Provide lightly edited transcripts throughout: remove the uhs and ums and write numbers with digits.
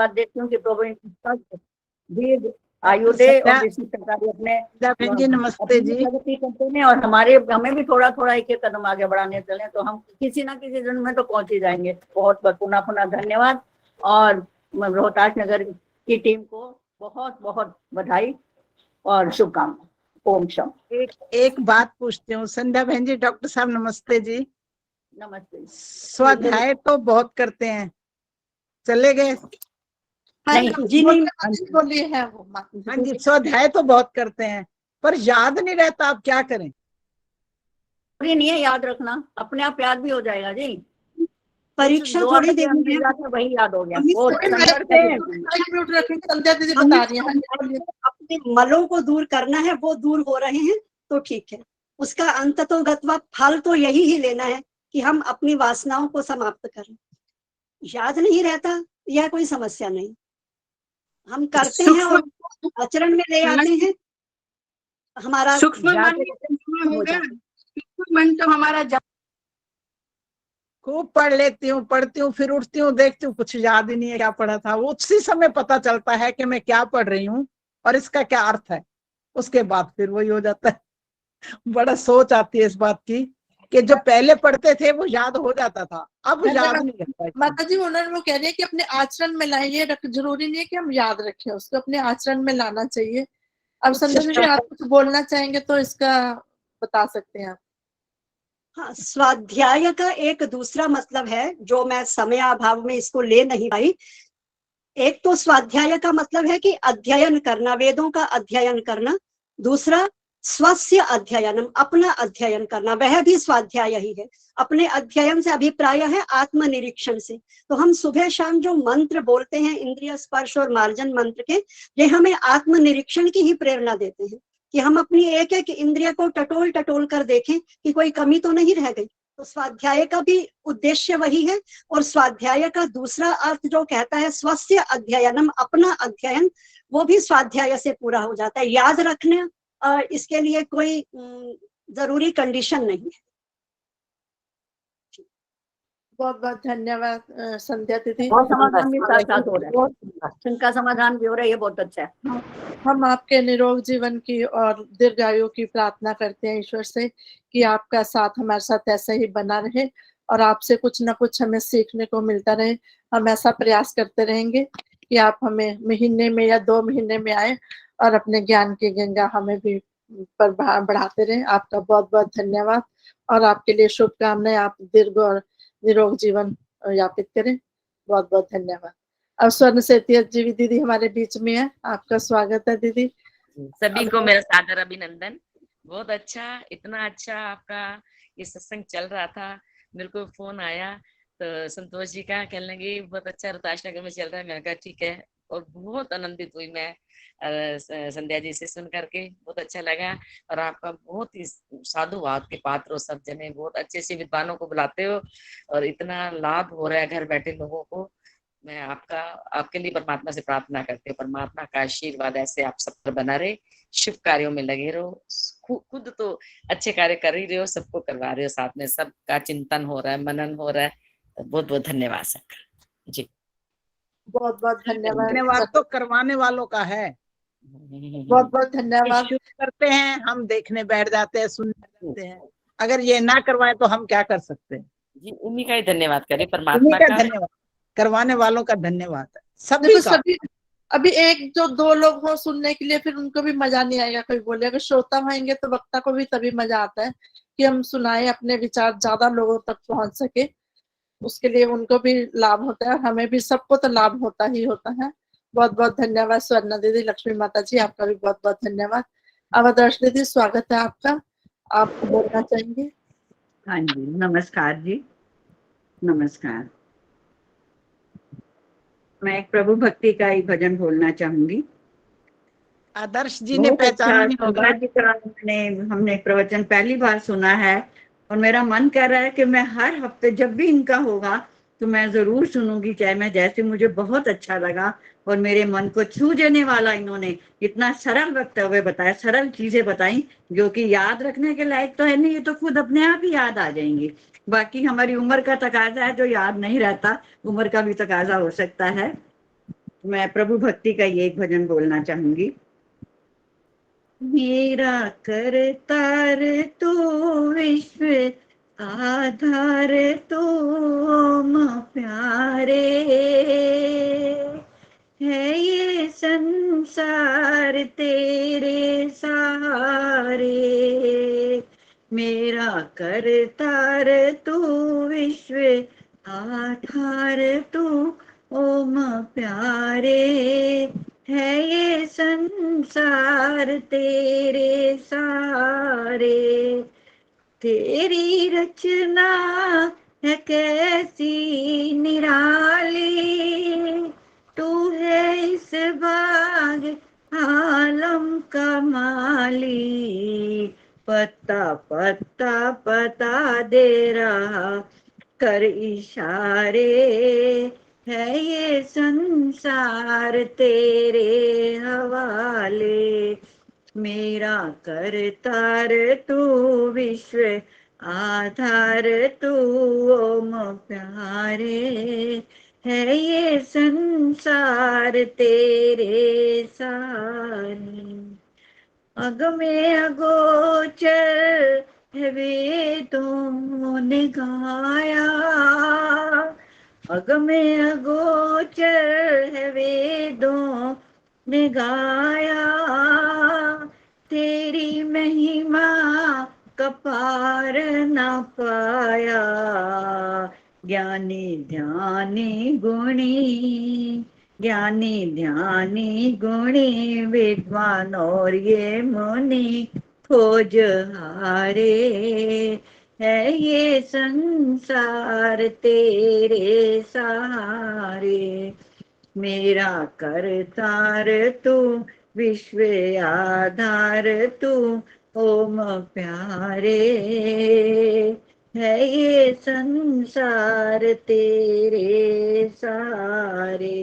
बात देखती हूँ कि प्रभु दीर्घ आयु दे और इसी प्रकार अपने बहन जी नमस्ते जी। प्रगति करते हैं और हमें भी थोड़ा थोड़ा एक एक कदम आगे बढ़ाने चले तो हम किसी ना किसी दिन में तो पहुंच ही जाएंगे। बहुत बहुत पुनः पुनः धन्यवाद और रोहतास नगर की टीम को बहुत बहुत बधाई और शुभकामनाएं। ओम शम। एक बात पूछती हूँ संध्या बहन जी। डॉक्टर साहब नमस्ते जी। नमस्ते। स्वाध्याय तो बहुत करते हैं, चले गए? नहीं जी, नहीं बोलिए है वो। हाँ जी, स्वाध्याय तो बहुत करते हैं पर याद नहीं रहता, आप क्या करें? नहीं है याद रखना, अपने आप याद भी हो जाएगा जी। परीक्षा थोड़ी देनी है, वही याद हो गया। संध्या दीदी बता रही हैं अपने मलों को दूर करना है, वो दूर हो रहे हैं तो ठीक है। उसका अंततोगत्वा फल तो यही ही लेना है कि हम अपनी वासनाओं को समाप्त करें। याद नहीं रहता यह कोई समस्या नहीं, हम करते हैं और आचरण में ले आते हैं, हमारा सूक्ष्म मन तो हमारा खूब पढ़ लेती हूँ, पढ़ती हूँ, फिर उठती हूँ, देखती हूँ कुछ याद ही नहीं है क्या पढ़ा था। वो उसी समय पता चलता है कि मैं क्या पढ़ रही हूँ और इसका क्या अर्थ है। उसके बाद फिर वही हो जाता है। बड़ा सोच आती है इस बात की कि जो पहले पढ़ते थे वो याद हो जाता था, अब याद नहीं रहता। माता जी उन्होंने वो कह रही है कि अपने आचरण में लाएं, ये जरूरी नहीं है कि हम याद रखें, उसको अपने आचरण में लाना चाहिए। अब संध्या जी आप कुछ बोलना चाहेंगे तो इसका बता सकते हैं आप। हाँ, स्वाध्याय का एक दूसरा मतलब है जो मैं समय अभाव में इसको ले नहीं पाई। एक तो स्वाध्याय का मतलब है कि अध्ययन करना, वेदों का अध्ययन करना। दूसरा स्वस्य अध्ययनम, अपना अध्ययन करना, वह भी स्वाध्याय ही है। अपने अध्ययन से अभिप्राय है आत्मनिरीक्षण से। तो हम सुबह शाम जो मंत्र बोलते हैं इंद्रिय स्पर्श और मार्जन मंत्र के, ये हमें आत्मनिरीक्षण की ही प्रेरणा देते हैं कि हम अपनी एक एक इंद्रिय को टटोल टटोल कर देखें कि कोई कमी तो नहीं रह गई। तो स्वाध्याय का भी उद्देश्य वही है। और स्वाध्याय का दूसरा अर्थ जो कहता है स्वस्य अध्ययनम, अपना अध्ययन, वो भी स्वाध्याय से पूरा हो जाता है। याद रखने इसके लिए कोई जरूरी कंडीशन नहीं है। बहुत बहुत धन्यवाद संध्या दीदी। और समाधान भी साथ साथ हो रहा है, इनका समाधान भी हो रहा है, ये बहुत अच्छा है। हम आपके निरोग जीवन की और दीर्घायु की प्रार्थना करते हैं ईश्वर से कि आपका साथ हमारे साथ ऐसा ही बना रहे और आपसे कुछ ना कुछ हमें सीखने को मिलता रहे। हम ऐसा प्रयास करते रहेंगे कि आप हमें महीने में या 2 महीने में आए और अपने ज्ञान की गंगा हमें भी पर बढ़ाते रहें। आपका बहुत बहुत धन्यवाद और आपके लिए शुभकामनाएं। आप दीर्घ और निरोग जीवन यापित करें। बहुत बहुत धन्यवाद। अब स्वर्ण सेतिया जी दीदी हमारे बीच में है, आपका स्वागत है दीदी। सभी को मेरा सादर अभिनंदन। बहुत अच्छा, इतना अच्छा आपका ये सत्संग चल रहा था। मेरे को फोन आया तो संतोष जी का, कहने लगे बहुत अच्छा रोहतास नगर में चल रहा है। मैंने कहा ठीक है, और बहुत आनंदित हुई मैं संध्या जी से सुन करके, बहुत अच्छा लगा। और आपका बहुत ही साधुवाद के पात्र हो, सब जने बहुत अच्छे से विद्वानों को बुलाते हो और इतना लाभ हो रहा है घर बैठे लोगों को। मैं आपके लिए परमात्मा से प्रार्थना करती हूँ, परमात्मा का आशीर्वाद ऐसे आप सब पर बना रहे, शुभ कार्यों में लगे रहो। खुद तो अच्छे कार्य कर ही रहे हो, सबको करवा रहे हो, साथ में सबका चिंतन हो रहा है, मनन हो रहा है। बहुत बहुत धन्यवाद सर जी। बहुत बहुत धन्यवाद। धन्यवाद तो करवाने वालों का है। बहुत बहुत धन्यवाद। शुरू करते हैं, हम देखने बैठ जाते हैं, सुनने बैठते हैं। अगर ये ना करवाए तो हम क्या कर सकते हैं जी। उन्हीं का ही धन्यवाद करें, परमात्मा का धन्यवाद, करवाने वालों का धन्यवाद है सभी का। अभी एक जो 2 लोग हो सुनने के लिए, फिर उनको भी मजा नहीं आएगा। कोई बोले अगर श्रोता होंगे तो वक्ता को भी तभी मजा आता है कि हम सुनाए, अपने विचार ज्यादा लोगों तक पहुंच सके। उसके लिए उनको भी लाभ होता है और हमें भी, सबको तो लाभ होता ही होता है। बहुत बहुत धन्यवाद स्वर्णा दीदी, लक्ष्मी माता जी आपका भी बहुत बहुत धन्यवाद। अब आदर्श दीदी स्वागत है आपका, आप बोलना चाहेंगे? हाँ जी, नमस्कार जी, नमस्कार। मैं एक प्रभु भक्ति का ही भजन बोलना चाहूंगी। आदर्श जी ने पहचाना नहीं होगा। हमने प्रवचन पहली बार सुना है और मेरा मन कर रहा है कि मैं हर हफ्ते जब भी इनका होगा तो मैं जरूर सुनूंगी। चाहे मैं जैसे, मुझे बहुत अच्छा लगा और मेरे मन को छू जाने वाला इन्होंने इतना सरल वक्तव्य बताया, सरल चीजें बताई जो कि याद रखने के लायक तो है नहीं, ये तो खुद अपने आप ही याद आ जाएंगी। बाकी हमारी उम्र का तकाजा है, जो याद नहीं रहता, उम्र का भी तकाजा हो सकता है। मैं प्रभु भक्ति का ये एक भजन बोलना चाहूंगी। मेरा करतार तू विश्व आधार तू म प्यारे, है ये संसार तेरे सहारे। मेरा करतार तू विश्व आधार तू ओम प्यारे, है ये संसार तेरे सहारे। तेरी रचना है कैसी निराली, तू है इस बाग आलम का माली। पत्ता पत्ता पता दे रहा कर इशारे, है ये संसार तेरे हवाले। मेरा करतार तू विश्व आधार तू ओम प्यारे, है ये संसार तेरे सारे। अगमे अगोचर है वेदों ने गाया, अगमे अगोचर है वेदों ने गाया। तेरी महिमा कपार न पाया, ज्ञानी ध्यानी गुणी, ज्ञानी ध्यानी गुणी विद्वान और ये मुनि खोज हारे, है ये संसार तेरे सहारे। मेरा करतार तू विश्व आधार तू ओम प्यारे, है ये संसार तेरे सारे।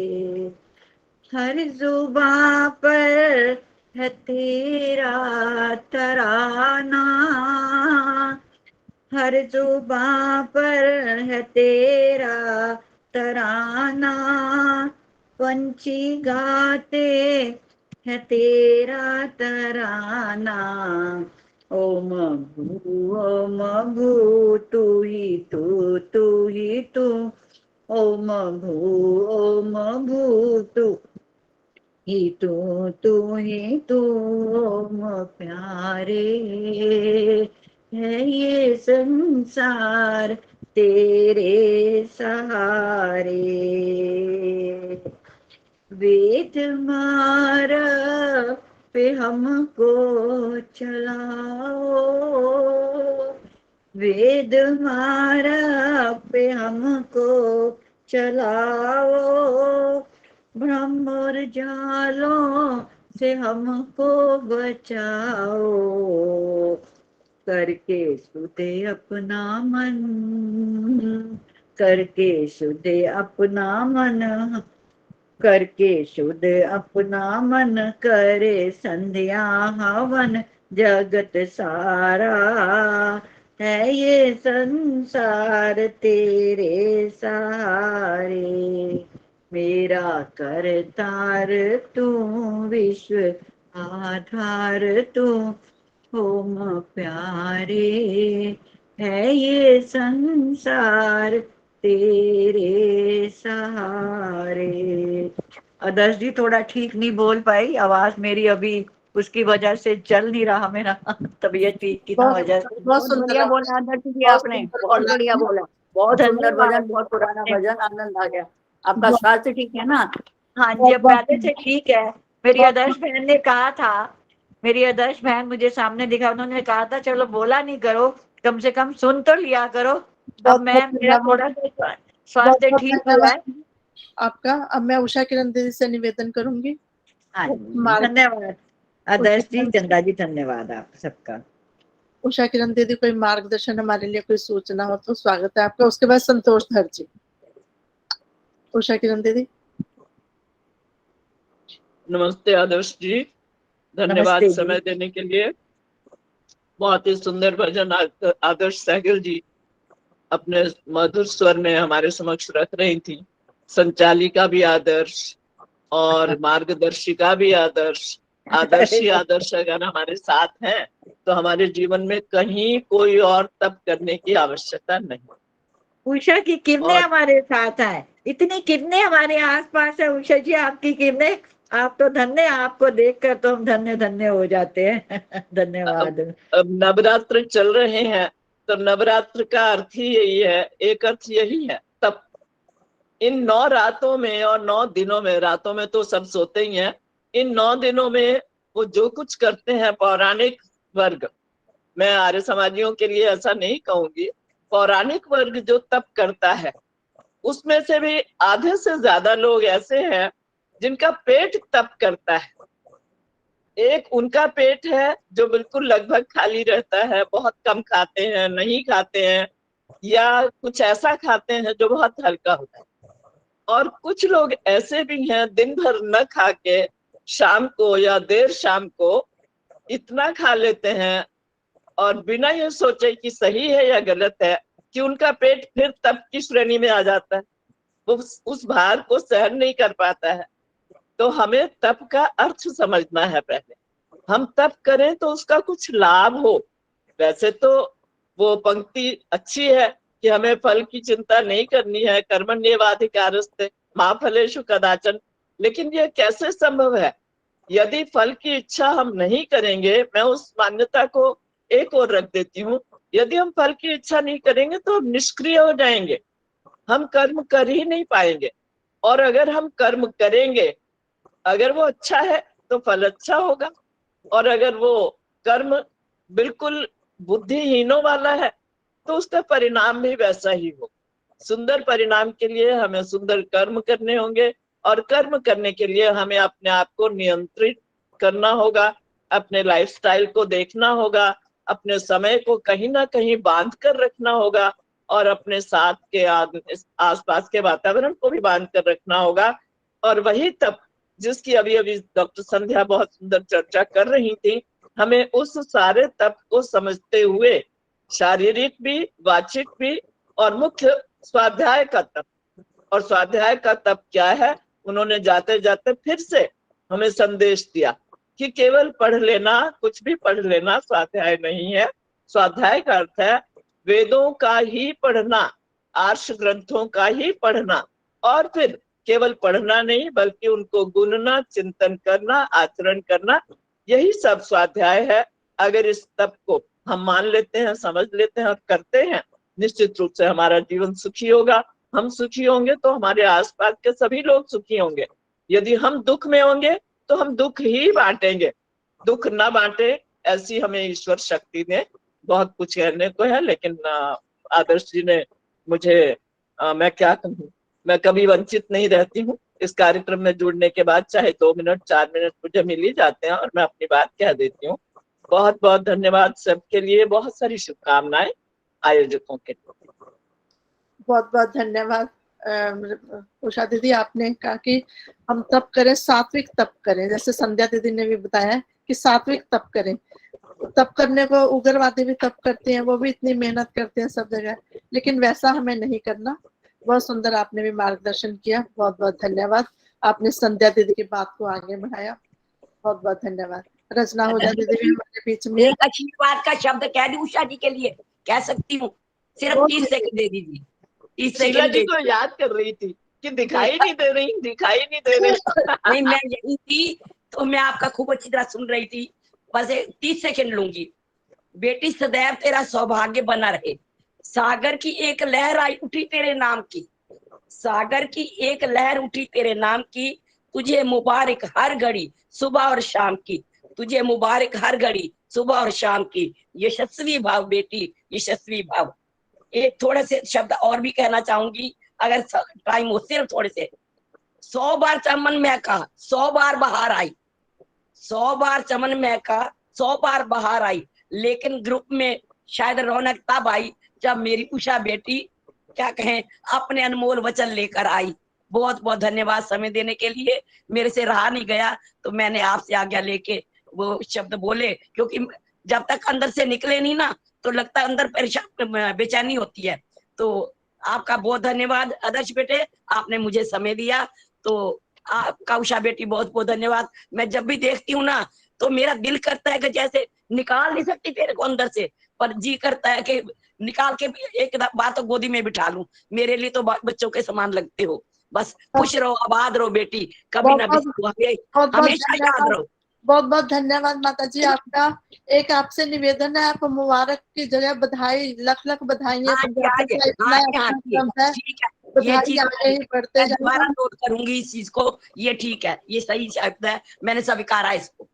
हर जुबां पर है तेरा तराना, हर जुबां पर है तेरा तराना। पंछी गाते है तेरा तराना, ओम भू तू ही तू, ओम भू तू ही तू ओम प्यारे, है ये संसार तेरे सहारे। वेद मारा पे हमको चलाओ, वेद मारा पे हमको चलाओ। ब्रह्म और जालों से हमको बचाओ, करके सुधे अपना मन, करके सुधे अपना मन, करके शुद्ध अपना मन। करे संध्या हवन जगत सारा, है ये संसार तेरे सहारे। मेरा करतार तू विश्व आधार तू ओम प्यारे, है ये संसार तेरे सहारे। आदर्श जी थोड़ा ठीक नहीं बोल पाई, आवाज मेरी अभी उसकी वजह से चल नहीं रहा मेरा तबीयत ठीक की ना वजह से। बहुत बहुत बढ़िया सुंदर बोला आदर्श जी बहुत आपने, सुंदर बहुत बोला बढ़िया आपने। बोला, बहुत सुंदर भजन, धन्यवाद। बहुत पुराना भजन, आनंद आ गया। आपका स्वास्थ्य ठीक है ना? हाँ जी, बहुत अब बहुत पहले से ठीक है। मेरी बहुत आदर्श बहन ने कहा था, मेरी आदर्श बहन मुझे सामने दिखा, उन्होंने कहा था चलो बोला नहीं करो, कम से कम सुन तो लिया करो। अब बहुत मैं मेरा धन्यवाद। थोड़ा सा बहुत स्वास्थ्य बहुत ठीक हुआ है। धन्यवाद आपका। अब मैं उषा किरण दीदी से निवेदन करूंगी। हाँ जी, मार्ग धन्यवाद आदर्श जी, चंदा जी, धन्यवाद आप सबका। उषा किरण दीदी कोई मार्गदर्शन हमारे लिए कोई सूचना हो तो स्वागत है आपका। उसके बाद संतोष धर जी। उषा किरण दीदी। नमस्ते आदर्श जी, धन्यवाद नमस्ते जी। समय देने के लिए। बहुत ही सुंदर भजन आदर्श सहगल जी अपने मधुर स्वर में हमारे समक्ष रख रही थी। संचालिका भी आदर्श, और मार्गदर्शिका भी आदर्श, आदर्श ही आदर्श अगर हमारे साथ हैं तो हमारे जीवन में कहीं कोई और तप करने की आवश्यकता नहीं। उषा की किरणें और हमारे साथ है, इतनी किरणें हमारे आसपास है उषा जी, आपकी किरणें, आप तो धन्य, आपको देखकर तो हम धन्य धन्य हो जाते हैं। धन्यवाद। अब नवरात्र चल रहे हैं तो नवरात्र का अर्थ ही यही है, एक अर्थ यही है तप। इन 9 रातों में और 9 दिनों में, रातों में तो सब सोते ही हैं, इन 9 दिनों में वो जो कुछ करते हैं पौराणिक वर्ग, मैं आर्य समाजियों के लिए ऐसा नहीं कहूंगी, पौराणिक वर्ग जो तप करता है उसमें से भी आधे से ज्यादा लोग ऐसे हैं जिनका पेट तप करता है। एक उनका पेट है जो बिल्कुल लगभग खाली रहता है, बहुत कम खाते हैं, नहीं खाते हैं, या कुछ ऐसा खाते हैं जो बहुत हल्का होता है। और कुछ लोग ऐसे भी हैं दिन भर न खा के शाम को या देर शाम को इतना खा लेते हैं और बिना ये सोचे कि सही है या गलत है कि उनका पेट फिर तप की श्रेणी में आ जाता है, वो उस भार को सहन नहीं कर पाता है। तो हमें तप का अर्थ समझना है। पहले हम तप करें तो उसका कुछ लाभ हो। वैसे तो वो पंक्ति अच्छी है कि हमें फल की चिंता नहीं करनी है, कर्मण्येवाधिकारस्ते मा फलेषु कदाचन, लेकिन ये कैसे संभव है? यदि फल की इच्छा हम नहीं करेंगे, मैं उस मान्यता को एक ओर रख देती हूँ, यदि हम फल की इच्छा नहीं करेंगे तो हम निष्क्रिय हो जाएंगे, हम कर्म कर ही नहीं पाएंगे। और अगर हम कर्म करेंगे, अगर वो अच्छा है तो फल अच्छा होगा, और अगर वो कर्म बिल्कुल बुद्धिहीनों वाला है तो उसका परिणाम भी वैसा ही हो। सुंदर परिणाम के लिए हमें सुंदर कर्म करने होंगे, और कर्म करने के लिए हमें अपने आप को नियंत्रित करना होगा, अपने लाइफस्टाइल को देखना होगा, अपने समय को कहीं ना कहीं बांध कर रखना होगा, और अपने साथ के आसपास के वातावरण को भी बांध कर रखना होगा। और वही तप जिसकी अभी अभी डॉक्टर संध्या बहुत सुंदर चर्चा कर रही थी, हमें उस सारे तप को समझते हुए शारीरिक भी, वाचिक भी, और मुख्य स्वाध्याय का तप। और स्वाध्याय का तप क्या है, उन्होंने जाते जाते फिर से हमें संदेश दिया कि केवल पढ़ लेना, कुछ भी पढ़ लेना स्वाध्याय नहीं है। स्वाध्याय का अर्थ है वेदों का ही पढ़ना, आर्ष ग्रंथों का ही पढ़ना, और फिर केवल पढ़ना नहीं बल्कि उनको गुनना, चिंतन करना, आचरण करना, यही सब स्वाध्याय है। अगर इस तप को हम मान लेते हैं, समझ लेते हैं और करते हैं, निश्चित रूप से हमारा जीवन सुखी होगा। हम सुखी होंगे तो हमारे आसपास के सभी लोग सुखी होंगे। यदि हम दुख में होंगे तो हम दुख ही बांटेंगे, दुख ना बांटे ऐसी हमें ईश्वर शक्ति ने। बहुत कुछ कहने को है, लेकिन आदर्श जी ने मुझे मैं क्या कहूँ, मैं कभी वंचित नहीं रहती हूँ। इस कार्यक्रम में जुड़ने के बाद चाहे 2 मिनट 4 मिनट मुझे मिल ही जाते हैं और मैं अपनी बात कह देती हूँ। बहुत बहुत धन्यवाद सबके लिए, बहुत सारी शुभकामनाएं आयोजकों के लिए। बहुत बहुत धन्यवाद उषा दीदी, आपने कहा कि हम तप करें, सात्विक तप करें, जैसे संध्या दीदी ने भी बताया कि सात्विक तप करें। तप करने को उग्रवादी भी तप करते हैं, वो भी इतनी मेहनत करते हैं सब जगह, लेकिन वैसा हमें नहीं करना। बहुत सुंदर आपने भी मार्गदर्शन किया, बहुत बहुत धन्यवाद। आपने संध्या दीदी की बात को आगे बढ़ाया, बहुत बहुत धन्यवाद। रचना होजा दीदी भी हमारे बीच में। एक आशीर्वाद का शब्द कह दी उषा जी के लिए, कह सकती हूँ, सिर्फ 30 सेकंड दे दीजिए। 30 शीला सेकंड जी को याद कर रही थी कि दिखाई नहीं दे रही, दिखाई नहीं दे रही। नहीं, मैं यही थी तो मैं आपका खूब अच्छी तरह सुन रही थी, बस 30 सेकंड लूंगी। बेटी सदैव तेरा सौभाग्य बना रहे, सागर की एक लहर आई उठी तेरे नाम की, सागर की एक लहर उठी तेरे नाम की, तुझे मुबारक हर घड़ी सुबह और शाम की, तुझे मुबारक हर घड़ी सुबह और शाम की। यशस्वी भाव बेटी, यशस्वी भाव। एक थोड़े से शब्द और भी कहना चाहूंगी, अगर टाइम हो, सिर्फ थोड़े से। 100 बार चमन महका, 100 बार बहार आई, 100 बार चमन महका, 100 बार बहार आई, लेकिन ग्रुप में शायद रौनक तब आई जब मेरी उषा बेटी, क्या कहें, अपने अनमोल वचन लेकर आई। बहुत बहुत धन्यवाद समय देने के लिए। मेरे से रहा नहीं गया तो मैंने आपसे आज्ञा लेके वो शब्द बोले, क्योंकि जब तक अंदर से निकले नहीं ना तो लगता है अंदर परेशान, बेचैनी होती है। तो आपका बहुत धन्यवाद आदर्श बेटे, आपने मुझे समय दिया। तो आपका उषा बेटी बहुत बहुत धन्यवाद। मैं जब भी देखती हूँ ना तो मेरा दिल करता है कि जैसे निकाल नहीं सकती तेरे को अंदर से, पर जी करता है कि निकाल के एक बार तो गोदी में बिठा लूं। मेरे लिए तो बच्चों के समान लगते हो। बस खुश रहो, आबाद रहो बेटी, कभी ना बहुत बिसरो, बहुत हमेशा याद धन्यवाद। रहो। बहुत बहुत धन्यवाद माता जी आपका। एक आपसे निवेदन है, आप मुबारक की जगह बधाई, लख लख बधाई। हाँ जी, हाँ जी, इतना हाँ जी, हाँ अच्छा जी, क्रम है, ठीक है। ये बधाई चीज आगे ही बढ़ते मैं दोबारा जाएगा। नोट करूंगी इस चीज को। ये ठीक है, ये सही शब्द है, मैंने स्वीकारा इसको।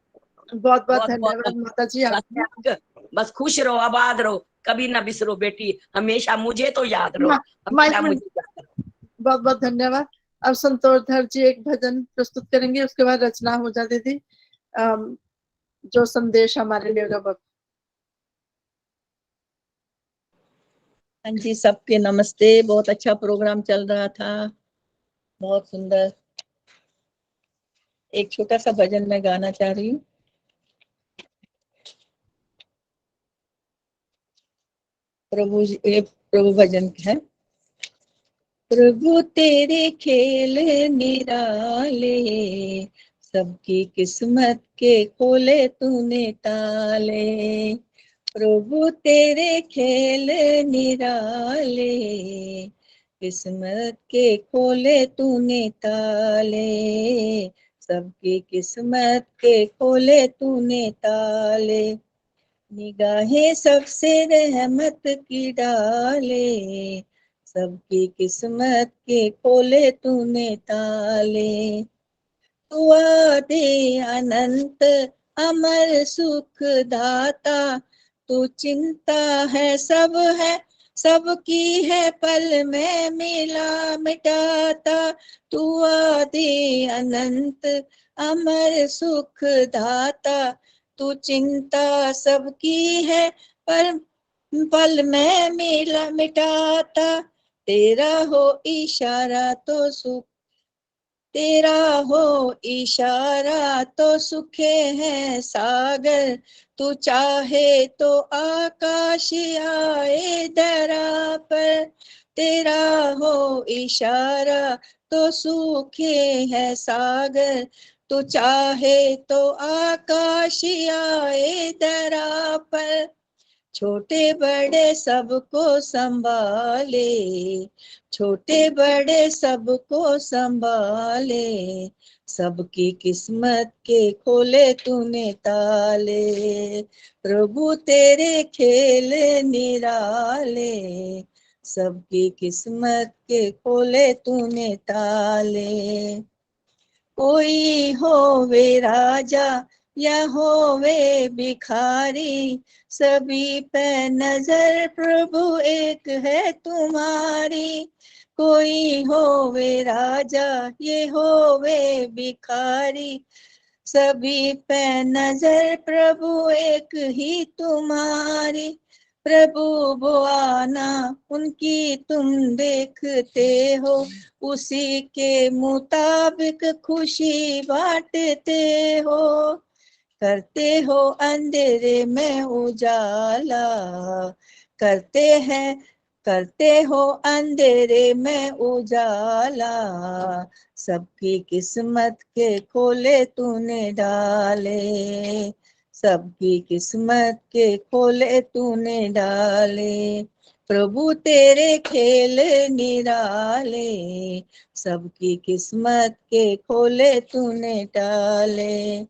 बहुत बहुत बहुत बहुत धन्यवाद माता जी आपका। बस खुश रहो, आबाद रहो, कभी ना बिसरो बेटी, हमेशा मुझे तो याद रहो, माइक हमेशा में मुझे याद रहो। बहुत बहुत धन्यवाद। अब संतोष धर जी एक भजन प्रस्तुत करेंगे, उसके बाद रचना हो जा दीदी, जो संदेश हमारे लिए होगा। हाँ जी, सबके नमस्ते। बहुत अच्छा प्रोग्राम चल रहा था, बहुत सुंदर। एक छोटा सा भजन मैं गाना चाह रही हूँ। प्रभु भजन है। प्रभु तेरे खेल निराले, सबकी किस्मत के खोले तूने ताले। प्रभु तेरे खेल निराले, किस्मत के खोले तूने ताले। सबकी किस्मत के खोले तूने ताले। निगाहें सबसे रहमत की डाले, सबकी किस्मत के खोले तूने ताले। तू आदि अनंत अमर सुख दाता, तू चिंता है सबकी है पल में मिला मिटाता। तू आदि अनंत अमर सुख दाता, तू चिंता सबकी है पर पल में मिला मिटाता। तेरा हो इशारा तो सुख, तेरा हो इशारा तो सूखे हैं सागर। तू चाहे तो आकाश आए धरा पर, तेरा हो इशारा तो सूखे हैं सागर। तू चाहे तो आकाश आए धरा पर। छोटे बड़े सबको संभाले, छोटे बड़े सबको संभाले, सबकी किस्मत के खोले तूने ताले। प्रभु तेरे खेल निराले, सबकी किस्मत के खोले तूने ताले। कोई होवे राजा या होवे भिखारी, सभी पे नजर प्रभु एक है तुम्हारी। कोई होवे राजा ये होवे भिखारी, सभी पे नजर प्रभु एक ही तुम्हारी। प्रभु वो आना उनकी तुम देखते हो, उसी के मुताबिक खुशी बांटते हो। करते हो अंधेरे में उजाला, करते हो अंधेरे में उजाला। सबकी किस्मत के खोले तूने डाले, सबकी किस्मत के खोले तूने डाले। प्रभु तेरे खेल निराले, सबकी किस्मत के खोले तूने डाले।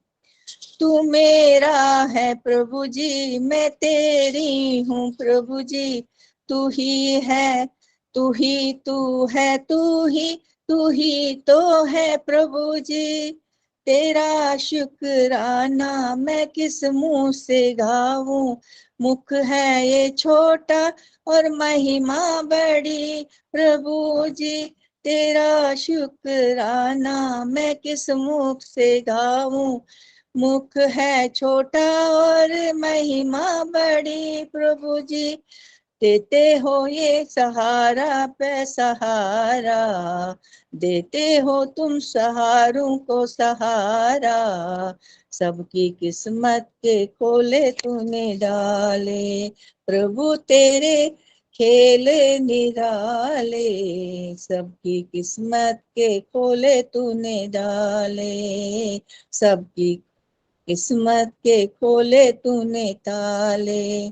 तू मेरा है प्रभु जी, मैं तेरी हूँ प्रभु जी। तू ही है, तू ही तू है, तू ही तो है प्रभु जी। तेरा शुक्राना मैं किस मुंह से गाऊं, मुख है ये छोटा और महिमा बड़ी प्रभु जी। तेरा शुक्राना मैं किस मुख से गाऊं, मुख है छोटा और महिमा बड़ी प्रभु जी। देते हो ये सहारा पे सहारा, देते हो तुम सहारों को सहारा। सबकी किस्मत के खोले तूने डाले। प्रभु तेरे खेल निराले, सबकी किस्मत के खोले तूने डाले, सबकी किस्मत के खोले तूने ताले,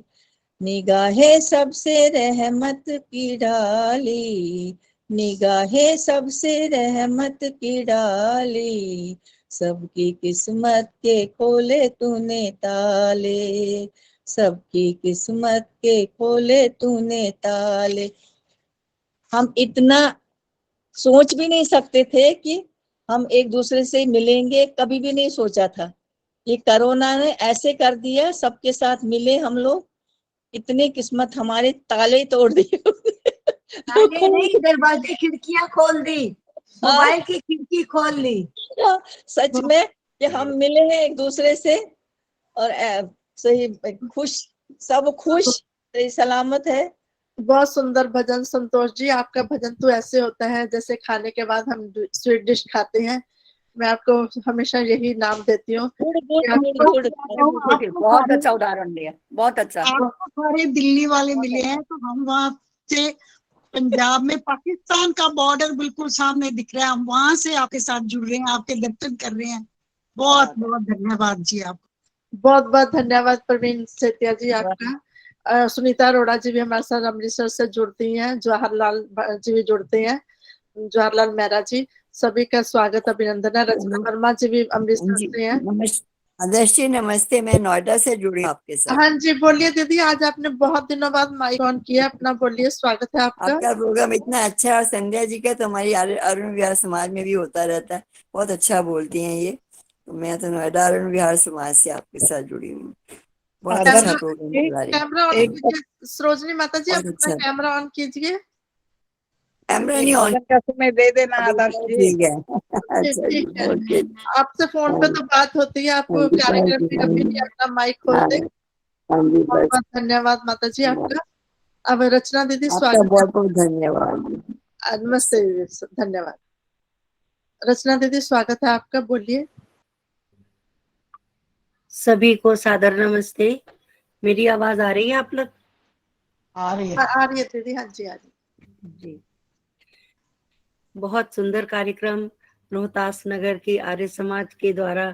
निगाहे सबसे रहमत की डाली, निगाहे सबसे रहमत की डाली, सबकी किस्मत के खोले तूने ताले, सबकी किस्मत के खोले तूने ताले। हम इतना सोच भी नहीं सकते थे कि हम एक दूसरे से मिलेंगे, कभी भी नहीं सोचा था। ये कोरोना ने ऐसे कर दिया, सबके साथ मिले हम लोग, इतनी किस्मत हमारे ताले तोड़ दिए। ताले नहीं, दरवाजे खिड़कियां खोल दी, मोबाइल की खिड़की खोल ली। सच में कि हम मिले हैं एक दूसरे से, और सही खुश, सब खुश, सही सलामत है। बहुत सुंदर भजन संतोष जी। आपका भजन तो ऐसे होता है जैसे खाने के बाद हम स्वीट डिश खाते हैं। मैं आपको हमेशा यही नाम देती हूँ। बहुत अच्छा उदाहरण दिया, बहुत अच्छा। आपको सारे दिल्ली वाले मिले हैं, तो हम वहाँ से पंजाब में पाकिस्तान का बॉर्डर बिल्कुल सामने दिख रहा है, हम वहां से आपके साथ जुड़ रहे हैं, आपके दर्शन कर रहे हैं। बहुत बहुत धन्यवाद जी आपको। बहुत बहुत धन्यवाद प्रवीण सेतिया जी आपका। सुनीता अरोड़ा जी भी हमारे साथ अमृतसर से जुड़ती हैं, जवाहरलाल जी भी जुड़ते हैं, जवाहरलाल मेहरा जी, सभी का स्वागत अभिनंदन है। रचना वर्मा जी भी अमृतसर से हैं। आदर्श जी नमस्ते, मैं नोएडा से जुड़ी हूँ आपके साथ। हाँ जी, बोलिए दीदी। आज आपने बहुत दिनों बाद माइक ऑन किया अपना, बोलिए, स्वागत है आपका। आपका प्रोग्राम इतना अच्छा है, और संध्या जी का तो हमारी अरुण विहार समाज में भी होता रहता है, बहुत अच्छा बोलती हैं ये। तो मैं तो नोएडा अरुण विहार समाज से आपके साथ जुड़ी हूँ। बहुत अच्छा प्रोग्राम चला रही है। कैमरा ऑन कीजिए, सरोजनी माता जी अपना कैमरा ऑन कीजिए। कैमरा नहीं ऑन का समय दे देना आदर्श जी। ठीक है। अच्छा जी, ठीक है, बोलिए। आपसे फोन पे तो बात होती है, आपको कार्यक्रम में कभी भी अपना माइक खोलते। बहुत बहुत धन्यवाद माता जी आपका। अब रचना दीदी आपका स्वागत बहुत बहुत धन्यवाद। नमस्ते दीदी, धन्यवाद। रचना दीदी स्वागत है आपका, बोलिए। सभी को सादर नमस्ते। मेरी आवाज आ रही है आप लोग? आ रही है दीदी। हाँ जी, आ रही जी। बहुत सुंदर कार्यक्रम रोहतास नगर के आर्य समाज के द्वारा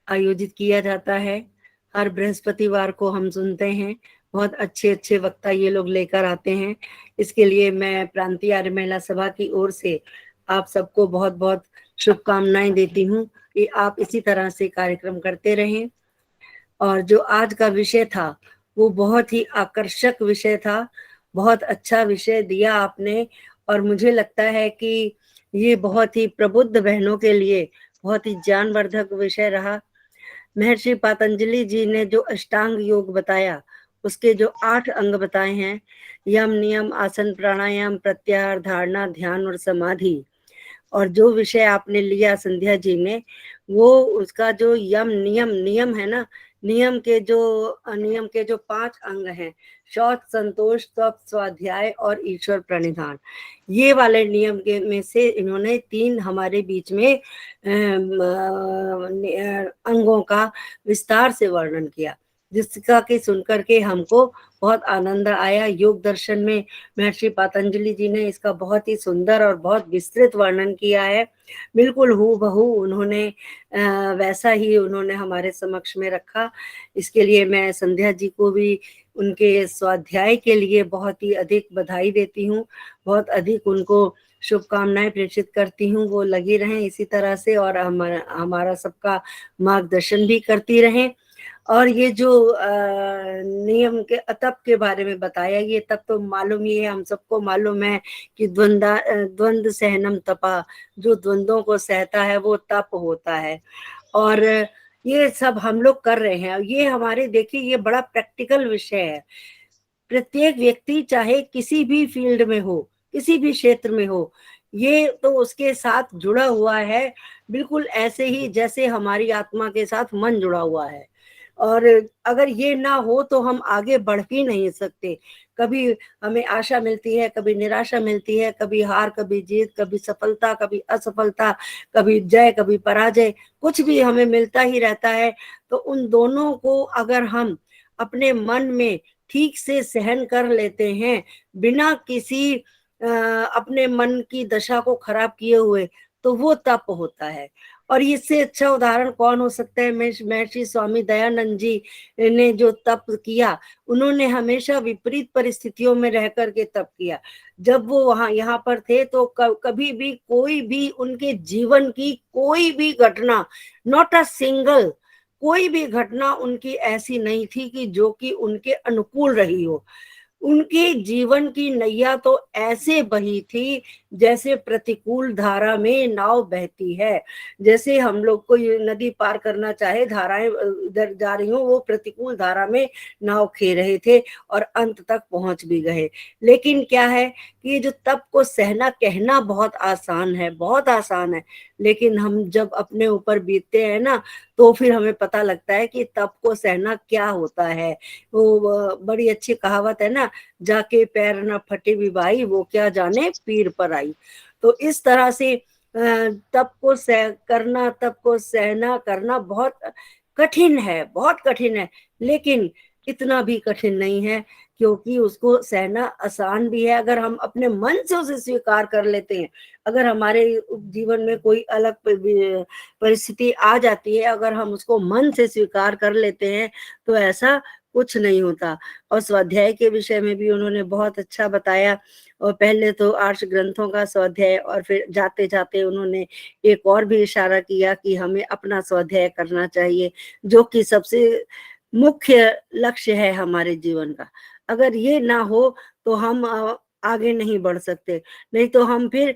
आयोजित किया जाता है। हर बृहस्पतिवार को हम सुनते हैं, बहुत अच्छे अच्छे वक्ता ये लोग लेकर आते हैं। इसके लिए मैं प्रांतीय आर्य महिला सभा की ओर से आप सबको बहुत बहुत शुभकामनाएं देती हूँ कि आप इसी तरह से कार्यक्रम करते रहें। और जो आज का विषय था वो बहुत ही आकर्षक विषय था, बहुत अच्छा विषय दिया आपने, और मुझे लगता है कि ये बहुत ही प्रबुद्ध बहनों के लिए बहुत ही ज्ञानवर्धक विषय रहा। महर्षि पतंजलि जी ने जो अष्टांग योग बताया, उसके जो 8 अंग बताए हैं, यम, नियम, आसन, प्राणायाम, प्रत्याहार, धारणा, ध्यान और समाधि, और जो विषय आपने लिया संध्या जी ने, वो उसका जो यम नियम है ना, नियम के जो 5 अंग हैं, शौच, संतोष, तप, स्वाध्याय और ईश्वर प्रणिधान, ये वाले नियम के में से इन्होंने 3 हमारे बीच में अंगों का विस्तार से वर्णन किया, जिसका कि सुनकर के हमको बहुत आनंद आया। योग दर्शन में महर्षि पतंजलि जी ने इसका बहुत ही सुंदर और बहुत विस्तृत वर्णन किया है। बिल्कुल हूबहू उन्होंने वैसा ही उन्होंने हमारे समक्ष में रखा। इसके लिए मैं संध्या जी को भी उनके स्वाध्याय के लिए बहुत ही अधिक बधाई देती हूँ, बहुत अधिक उनको शुभकामनाएं प्रेषित करती हूँ। वो लगी रहें इसी तरह से, और हमारा सबका मार्गदर्शन भी करती रहें। और ये जो नियम के तप के बारे में बताया, ये तप तो मालूम ही है, हम सबको मालूम है कि द्वंद्व सहनम तपा, जो द्वंद्वों को सहता है वो तप होता है। और ये सब हम लोग कर रहे हैं। ये हमारे, देखिए, ये बड़ा प्रैक्टिकल विषय है। प्रत्येक व्यक्ति चाहे किसी भी फील्ड में हो, किसी भी क्षेत्र में हो, ये तो उसके साथ जुड़ा हुआ है, बिल्कुल ऐसे ही जैसे हमारी आत्मा के साथ मन जुड़ा हुआ है। और अगर ये ना हो तो हम आगे बढ़ ही नहीं सकते। कभी हमें आशा मिलती है, कभी निराशा मिलती है, कभी हार, कभी जीत, कभी सफलता, कभी असफलता, कभी जय, कभी पराजय, कुछ भी हमें मिलता ही रहता है। तो उन दोनों को अगर हम अपने मन में ठीक से सहन कर लेते हैं बिना किसी अपने मन की दशा को खराब किए हुए, तो वो तप होता है। और इससे अच्छा उदाहरण कौन हो सकता है? महर्षि स्वामी दयानंद जी ने जो तप किया, उन्होंने हमेशा विपरीत परिस्थितियों में रह करके तप किया। जब वो यहाँ पर थे तो कभी भी कोई भी उनके जीवन की कोई भी घटना, नॉट अ सिंगल, कोई भी घटना उनकी ऐसी नहीं थी कि जो कि उनके अनुकूल रही हो। उनके जीवन की नैया तो ऐसे बही थी जैसे प्रतिकूल धारा में नाव बहती है। जैसे हम लोग कोई नदी पार करना चाहे, धाराएं इधर जा रही हो, वो प्रतिकूल धारा में नाव खे रहे थे और अंत तक पहुंच भी गए। लेकिन क्या है कि ये जो तप को सहना, कहना बहुत आसान है, बहुत आसान है, लेकिन हम जब अपने ऊपर बीतते हैं ना, तो फिर हमें पता लगता है कि तप को सहना क्या होता है। वो बड़ी अच्छी कहावत है ना, जाके पैर न फटे विवाही, वो क्या जाने पीर पर आई। तो इस तरह से तप को सहना करना बहुत कठिन है, बहुत कठिन है, लेकिन इतना भी कठिन नहीं है, क्योंकि उसको सहना आसान भी है अगर हम अपने मन से उसे स्वीकार कर लेते हैं। अगर हमारे जीवन में कोई अलग परिस्थिति आ जाती है, अगर हम उसको मन से स्वीकार कर लेते हैं, तो ऐसा कुछ नहीं होता। और स्वाध्याय के विषय में भी उन्होंने बहुत अच्छा बताया। और पहले तो आर्ष ग्रंथों का स्वाध्याय, और फिर जाते जाते उन्होंने एक और भी इशारा किया कि हमें अपना स्वाध्याय करना चाहिए, जो कि सबसे मुख्य लक्ष्य है हमारे जीवन का। अगर ये ना हो तो हम आगे नहीं बढ़ सकते, नहीं तो हम फिर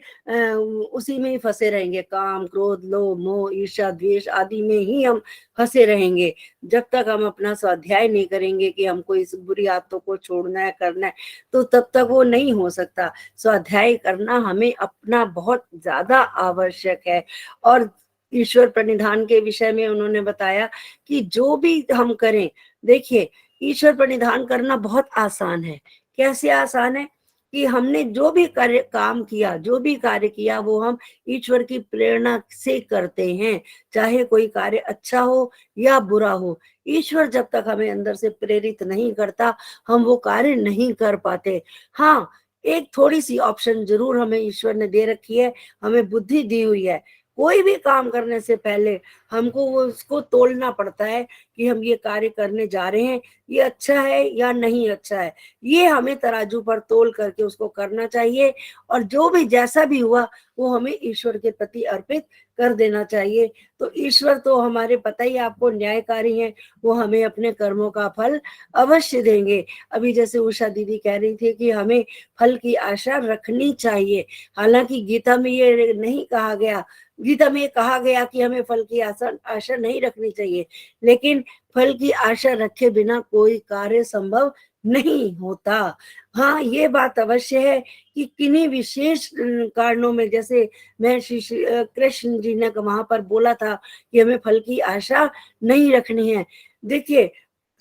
उसी में ही फंसे रहेंगे। काम, क्रोध, लोभ, मोह, ईर्ष्या, द्वेष आदि में ही हम फंसे रहेंगे। जब तक हम अपना स्वाध्याय नहीं करेंगे कि हमको इस बुरी आदतों को छोड़ना है, करना है, तो तब तक वो नहीं हो सकता। स्वाध्याय करना हमें अपना बहुत ज्यादा आवश्यक है। और ईश्वर प्रणिधान के विषय में उन्होंने बताया कि जो भी हम करें, देखिए ईश्वर प्रणिधान करना बहुत आसान है। कैसे आसान है? कि हमने जो भी काम किया, जो भी कार्य किया, वो हम ईश्वर की प्रेरणा से करते हैं, चाहे कोई कार्य अच्छा हो या बुरा हो। ईश्वर जब तक हमें अंदर से प्रेरित नहीं करता, हम वो कार्य नहीं कर पाते। हाँ, एक थोड़ी सी ऑप्शन जरूर हमें ईश्वर ने दे रखी है, हमें बुद्धि दी हुई है। कोई भी काम करने से पहले हमको वो उसको तोलना पड़ता है कि हम ये कार्य करने जा रहे हैं, ये अच्छा है या नहीं अच्छा है। ये हमें तराजू पर तोल करके उसको करना चाहिए, और जो भी जैसा भी हुआ वो हमें ईश्वर के प्रति अर्पित कर देना चाहिए। तो ईश्वर तो हमारे, पता ही आपको, न्यायकारी हैं, वो हमें अपने कर्मों का फल अवश्य देंगे। अभी जैसे उषा दीदी कह रही थी कि हमें फल की आशा रखनी चाहिए। हालांकि गीता में ये नहीं कहा गया, गीता में कहा गया कि हमें फल की आशा नहीं रखनी चाहिए, लेकिन फल की आशा रखे बिना कोई कार्य संभव नहीं होता। हाँ, ये बात अवश्य है कि किन्हीं विशेष कारणों में, जैसे मैं कृष्ण जी ने वहां पर बोला था कि हमें फल की आशा नहीं रखनी है। देखिए,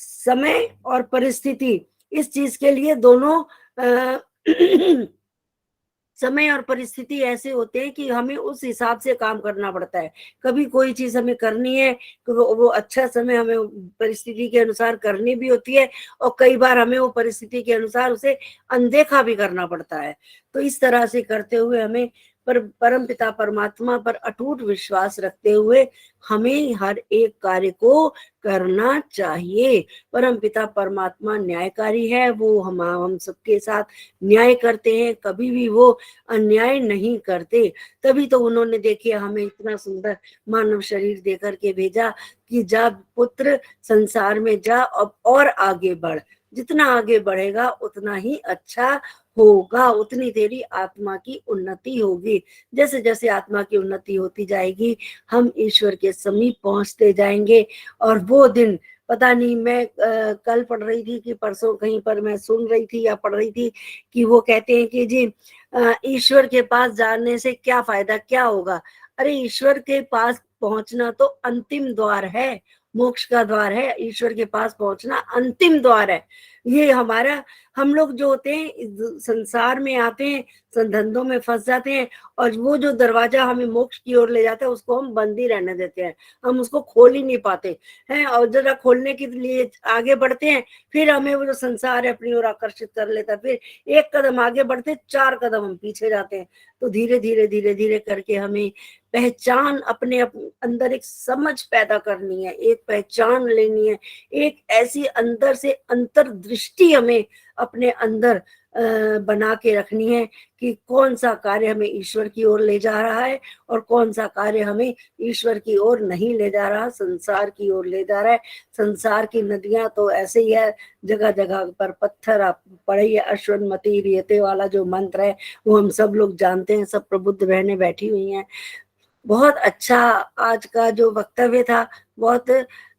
समय और परिस्थिति, इस चीज के लिए दोनों समय और परिस्थिति ऐसे होते हैं कि हमें उस हिसाब से काम करना पड़ता है। कभी कोई चीज हमें करनी है तो वो अच्छा समय हमें परिस्थिति के अनुसार करनी भी होती है, और कई बार हमें वो परिस्थिति के अनुसार उसे अनदेखा भी करना पड़ता है। तो इस तरह से करते हुए हमें परम पिता परमात्मा पर अटूट विश्वास रखते हुए हमें हर एक कार्य को करना चाहिए। परम पिता परमात्मा न्यायकारी है, वो हम सबके साथ न्याय करते हैं, कभी भी वो अन्याय नहीं करते। तभी तो उन्होंने, देखिए, हमें इतना सुंदर मानव शरीर देकर के भेजा कि जा पुत्र, संसार में जा और आगे बढ़। जितना आगे बढ़ेगा उतना ही अच्छा होगा, उतनी तेरी आत्मा की उन्नति होगी। जैसे जैसे आत्मा की उन्नति होती जाएगी, हम ईश्वर के समीप पहुंचते जाएंगे। और वो दिन, पता नहीं, मैं कल पढ़ रही थी कि परसों कहीं पर मैं सुन रही थी या पढ़ रही थी कि वो कहते हैं कि जी ईश्वर के पास जाने से क्या फायदा, क्या होगा। अरे, ईश्वर के पास पहुंचना तो अंतिम द्वार है, मोक्ष का द्वार है, ईश्वर के पास पहुंचना अंतिम द्वार है। ये हमारा, हम लोग जो होते हैं इस संसार में आते हैं, धंधों में फंस जाते हैं, और वो जो दरवाजा हमें मोक्ष की ओर ले जाता है उसको हम बंद ही रहने देते हैं, हम उसको खोल ही नहीं पाते हैं। और जरा खोलने के लिए आगे बढ़ते हैं, फिर हमें वो जो संसार है अपनी ओर आकर्षित कर लेता है, फिर एक कदम आगे बढ़ते 4 कदम हम पीछे जाते हैं। तो धीरे धीरे धीरे धीरे करके हमें पहचान, अपने अंदर एक समझ पैदा करनी है, एक पहचान लेनी है, एक ऐसी अंदर से अंतर्दृष्टि हमें अपने अंदर बना के रखनी है कि कौन सा कार्य हमें ईश्वर की ओर ले जा रहा है और कौन सा कार्य हमें ईश्वर की ओर नहीं ले जा रहा, संसार की ओर ले जा रहा है। संसार की नदियां तो ऐसे ही है, जगह जगह पर पत्थर। आप पढ़िए अश्वन्मति रियते वाला जो मंत्र है वो हम सब लोग जानते हैं, सब प्रबुद्ध बहनें बैठी हुई हैं। बहुत अच्छा आज का जो वक्तव्य था, बहुत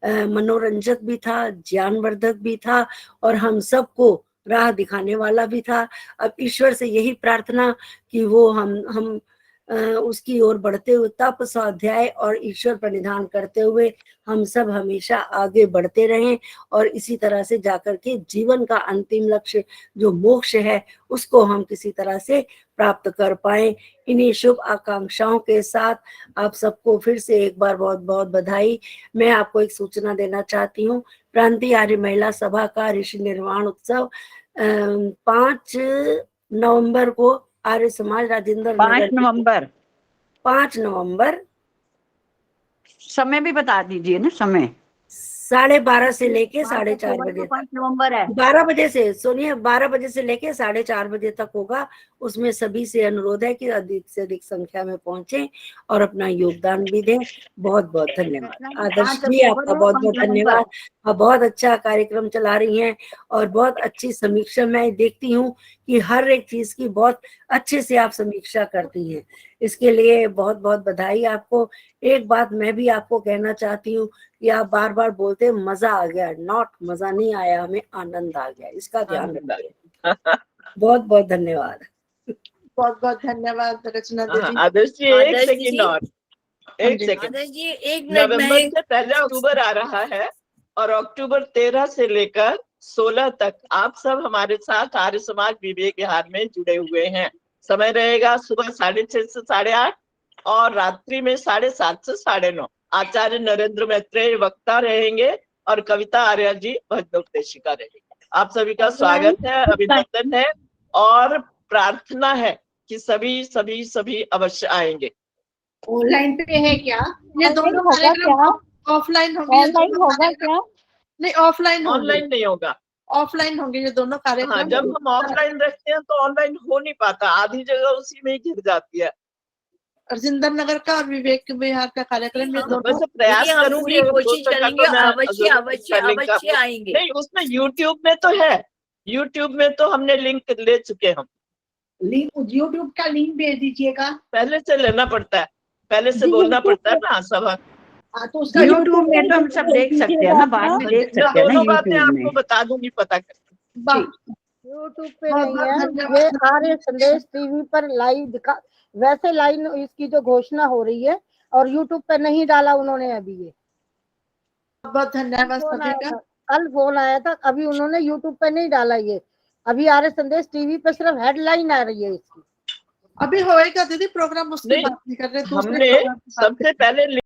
मनोरंजक भी था, ज्ञानवर्धक भी था, और हम सबको राह दिखाने वाला भी था। अब ईश्वर से यही प्रार्थना कि वो हम उसकी ओर बढ़ते हुए तप, स्वाध्याय और ईश्वर पर निधान करते हुए हम सब हमेशा आगे बढ़ते रहें, और इसी तरह से जाकर के जीवन का अंतिम लक्ष्य जो मोक्ष है उसको हम किसी तरह से प्राप्त कर पाए। इन्हीं शुभ आकांक्षाओं के साथ आप सबको फिर से एक बार बहुत बहुत बधाई। मैं आपको एक सूचना देना चाहती हूँ, प्रांतीय आर्य महिला सभा का ऋषि निर्वाण उत्सव 5 नवंबर को आर्य समाज राजेंद्र 5 नवंबर 5 नवंबर समय भी बता दीजिए ना, समय 12:30 से लेके 4:30 बजे 5 नवंबर है। 12 बजे से, सुनिए, 12 बजे से लेके 4:30 बजे तक होगा। उसमें सभी से अनुरोध है कि अधिक से अधिक संख्या में पहुंचे और अपना योगदान भी दें। बहुत बहुत धन्यवाद। आदर्श जी, आपका बहुत बहुत धन्यवाद। आप बहुत अच्छा कार्यक्रम चला रही हैं और बहुत अच्छी समीक्षा मैं देखती हूँ कि हर एक चीज की बहुत अच्छे से आप समीक्षा करती हैं। इसके लिए बहुत बहुत बधाई आपको। एक बात मैं भी आपको कहना चाहती हूँ कि आप बार बार बोलते मजा आ गया, नॉट मजा नहीं आया, हमें आनंद आ गया, इसका ध्यान रखिए। बहुत बहुत धन्यवाद। बहुत बहुत धन्यवाद रचना दीदी। आदर्श जी, एक सेकंड और, एक सेकंड। आदर्श जी, 1 मिनट नवंबर में से 1 अक्टूबर आ रहा है और अक्टूबर 13 से लेकर 16 तक आप सब हमारे साथ आर्य समाज विवेक विहार में जुड़े हुए हैं। समय रहेगा सुबह 6:30 से 8:30 और रात्रि में 7:30 से 9:30। आचार्य नरेंद्र मैत्रेय वक्ता रहेंगे और कविता आर्या जी भजनोपदेशिका रहेंगे। आप सभी का स्वागत है, अभिनंदन है और प्रार्थना है कि सभी सभी सभी अवश्य आएंगे। ऑनलाइन पे है क्या? ये दोनों कार्यक्रम ऑफलाइन होंगे? ऑनलाइन होगा क्या? नहीं, ऑफलाइन होंगे। ऑनलाइन नहीं होगा, ऑफलाइन होंगे ये दोनों कार्यक्रम। हाँ, जब हम ऑफलाइन रखते हैं तो ऑनलाइन हो नहीं पाता, आधी जगह उसी में ही घिर जाती है। राजेंद्र नगर का और विवेक विहार का कार्यक्रम ये दोनों। वैसे प्रयास हम करूंगी, पूरी कोशिश करेंगे, अवश्य अवश्य अवश्य आएंगे। नहीं, उसमें यूट्यूब में तो है, यूट्यूब में तो हमने लिंक ले चुके हम। लिंक, यूट्यूब का लिंक भेज दीजिएगा। पहले से लेना पड़ता है, पहले से बोलना पड़ता है ना सब। तो उसका यूट्यूब में तो हम सब देख सकते हैं ना, बाद में देख सकते हैं ना दोनों बातें यूट्यूब में। आपको बता दूंगी, पता कर। यूट्यूब पे नहीं है, ये आर्य संदेश टीवी पर लाइव दिखा, वैसे लाइव इसकी जो घोषणा हो रही है, और यूट्यूब पे नहीं डाला उन्होंने अभी। ये बहुत धन्यवाद सभी का। कल फोन आया था, अभी उन्होंने यूट्यूब पे नहीं डाला। ये अभी आर्य संदेश टीवी पे सिर्फ हेडलाइन आ रही है इसकी। अभी होएगा दीदी प्रोग्राम, उसकी बात नहीं कर रहे, हमने सबसे पहले